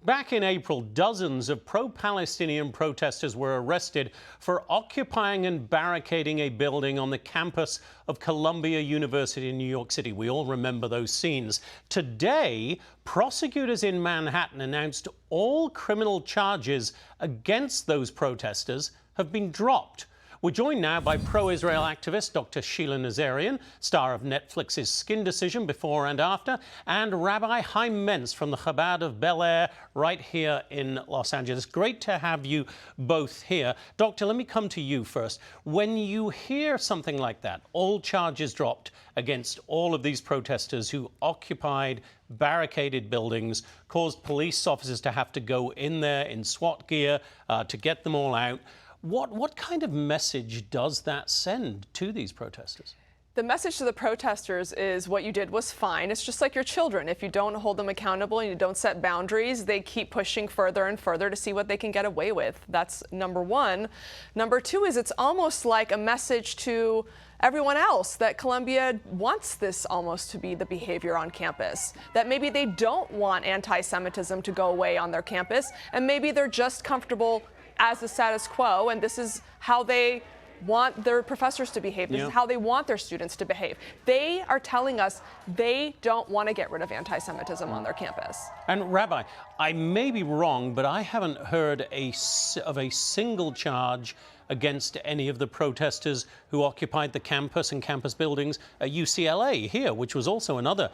Back in April, dozens of pro-Palestinian protesters were arrested for occupying and barricading a building on the campus of Columbia University in New York City. We all remember those scenes. Today, prosecutors in Manhattan announced all criminal charges against those protesters have been dropped. We're joined now by pro-Israel activist Dr. Sheila Nazarian, star of Netflix's Skin Decision, Before and After, and Rabbi Chaim Mentz from the Chabad of Bel Air right here in Los Angeles. Great to have you both here. Doctor, let me come to you first. When you hear something like that, all charges dropped against all of these protesters who occupied barricaded buildings, caused police officers to have to go in there in SWAT gear to get them all out, What kind of message does that send to these protesters? The message to the protesters is what you did was fine. It's just like your children. If you don't hold them accountable and you don't set boundaries, they keep pushing further and further to see what they can get away with. That's number one. Number two is it's almost like a message to everyone else that Columbia wants this almost to be the behavior on campus, that maybe they don't want anti-Semitism to go away on their campus, and maybe they're just comfortable as the status quo, and this is how they want their professors to behave. This is how they want their students to behave. They are telling us they don't want to get rid of anti-Semitism on their campus. And Rabbi, I may be wrong, but I haven't heard of a single charge against any of the protesters who occupied the campus and campus buildings at UCLA here, which was also another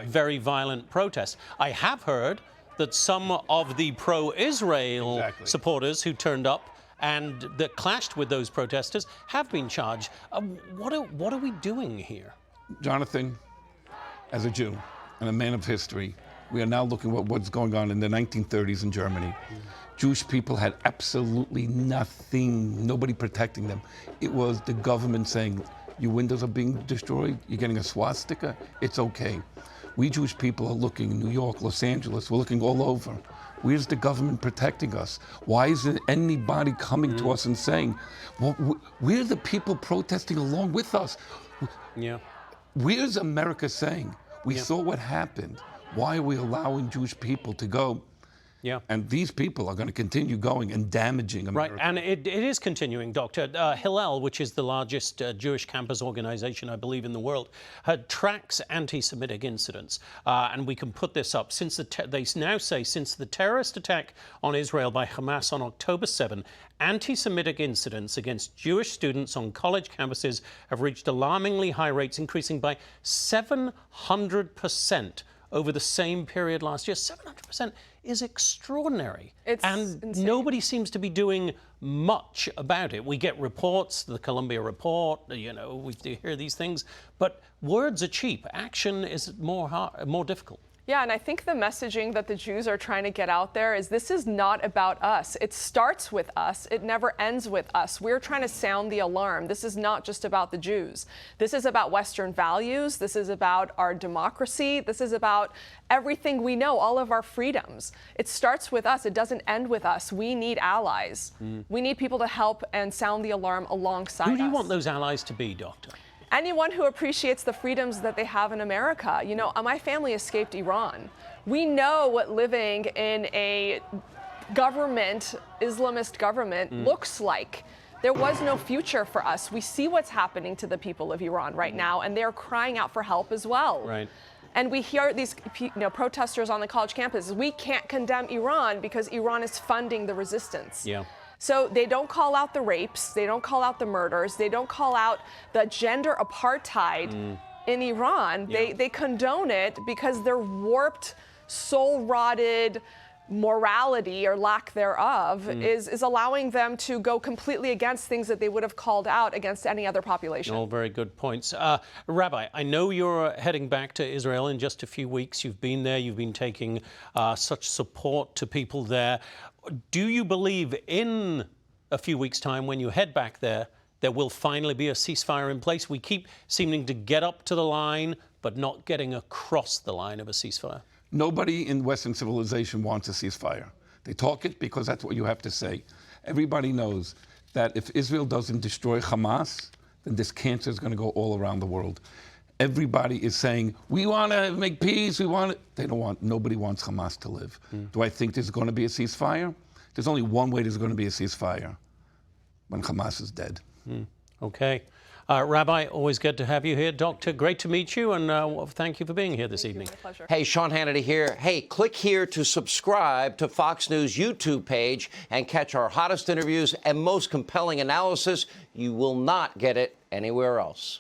very violent protest. I have heard that some of the pro-Israel supporters who turned up and that clashed with those protesters have been charged. What are we doing here? Jonathan, as a Jew and a man of history, we are now looking at what's going on in the 1930s in Germany. Jewish people had absolutely nothing, nobody protecting them. It was the government saying, your windows are being destroyed, you're getting a swastika, it's okay. We Jewish people are looking in New York, Los Angeles, we're looking all over. Where's the government protecting us? Why isn't anybody coming to us and saying, well, where are the people protesting along with us? Where's America saying, we saw what happened. Why are we allowing Jewish people to go? And these people are going to continue going and damaging America. Right, and it is continuing, Doctor. Hillel, which is the largest Jewish campus organization, I believe, in the world, tracks anti-Semitic incidents. And we can put this up. They now say since the terrorist attack on Israel by Hamas on October 7, anti-Semitic incidents against Jewish students on college campuses have reached alarmingly high rates, increasing by 700% over the same period last year. 700% is extraordinary. And insane. Nobody seems to be doing much about it. We get reports, the Columbia report, you know, we hear these things, but words are cheap. Action is more difficult. Yeah, and I think the messaging that the Jews are trying to get out there is this is not about us. It starts with us. It never ends with us. We're trying to sound the alarm. This is not just about the Jews. This is about Western values. This is about our democracy. This is about everything we know, all of our freedoms. It starts with us. It doesn't end with us. We need allies. We need people to help and sound the alarm alongside us. Who do you want those allies to be, Doctor? Anyone who appreciates the freedoms that they have in America. You know, my family escaped Iran. We know what living in a government, Islamist government, looks like. There was no future for us. We see what's happening to the people of Iran right now, and they're crying out for help as well. And we hear these protesters on the college campuses. We can't condemn Iran because Iran is funding the resistance. So they don't call out the rapes, they don't call out the murders, they don't call out the gender apartheid in Iran. They condone it because their warped, soul-rotted morality or lack thereof is allowing them to go completely against things that they would have called out against any other population. All very good points. Rabbi, I know you're heading back to Israel in just a few weeks. You've been there, you've been taking such support to people there. Do you believe in a few weeks' time, when you head back there will finally be a ceasefire in place? We keep seeming to get up to the line, but not getting across the line of a ceasefire. Nobody in Western civilization wants a ceasefire. They talk it because that's what you have to say. Everybody knows that if Israel doesn't destroy Hamas, then this cancer is going to go all around the world. everybody is saying, we want to make peace, nobody wants Hamas to live. Do I think there's going to be a ceasefire? There's only one way there's going to be a ceasefire, when Hamas is dead. Okay. Rabbi, always good to have you here. Doctor, great to meet you, and thank you for being here this evening. My pleasure. Hey, Sean Hannity here. Hey, click here to subscribe to Fox News YouTube page and catch our hottest interviews and most compelling analysis. You will not get it anywhere else.